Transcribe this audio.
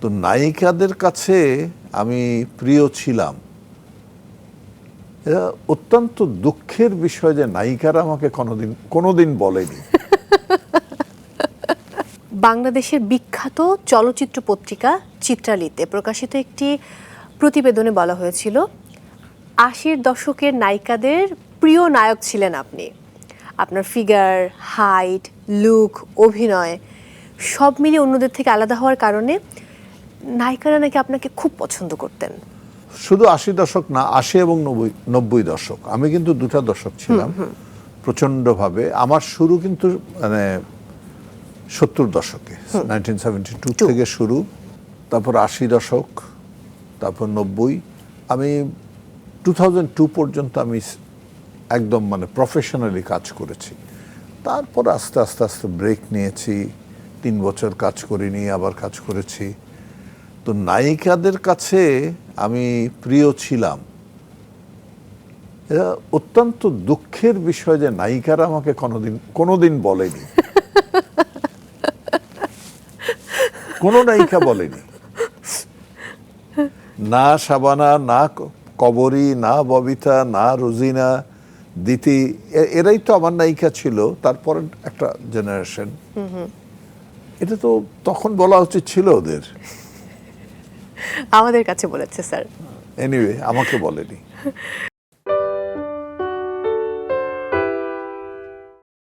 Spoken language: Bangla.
তো নায়িকাদের কাছে আমি প্রিয় ছিলাম, এটা অত্যন্ত দুঃখের বিষয় যে নায়িকারা আমাকে কোনোদিন বলেনি। বাংলাদেশের বিখ্যাত চলচ্চিত্র পত্রিকা চিত্রালীতে প্রকাশিত একটি প্রতিবেদনে বলা হয়েছিল ৮০-এর দশকের নায়িকাদের প্রিয় নায়ক ছিলেন আপনি। আপনার ফিগার, হাইট, লুক, অভিনয় সব মিলিয়ে অন্যদের থেকে আলাদা হওয়ার কারণে নায়িকারা নাকি আপনাকে খুব পছন্দ করতেন। শুধু ৮০ দশক না, ৮০ এবং ৯০ দশক, আমি কিন্তু দুটা দশক ছিলাম প্রচন্ডভাবে। আমার শুরু কিন্তু মানে ৭০ দশকে, 1972 থেকে শুরু, তারপর ৮০ দশক, তারপর ৯০। আমি 2002 পর্যন্ত আমি একদম মানে প্রফেশনালি কাজ করেছি। তারপর আস্তে আস্তে আস্তে ব্রেক নিয়েছি, ৩ বছর কাজ করিনি, আবার কাজ করেছি। তো নায়িকাদের কাছে আমি প্রিয় ছিলাম, এটা অত্যন্ত দুঃখের বিষয় যে নায়িকারা আমাকে কোনোদিন বলেনি। কোনো নায়িকা বলেনি, না শাবানা, না কবরী, না ববিতা, না রোজিনা, দিতি, এরাই তো আমার নায়িকা ছিল। তারপর একটা জেনারেশন, এটা তো তখন বলা উচিত ছিল ওদের। আমাদের কাছে বলেছে স্যার। এনিওয়ে, আমাকে বলেনি।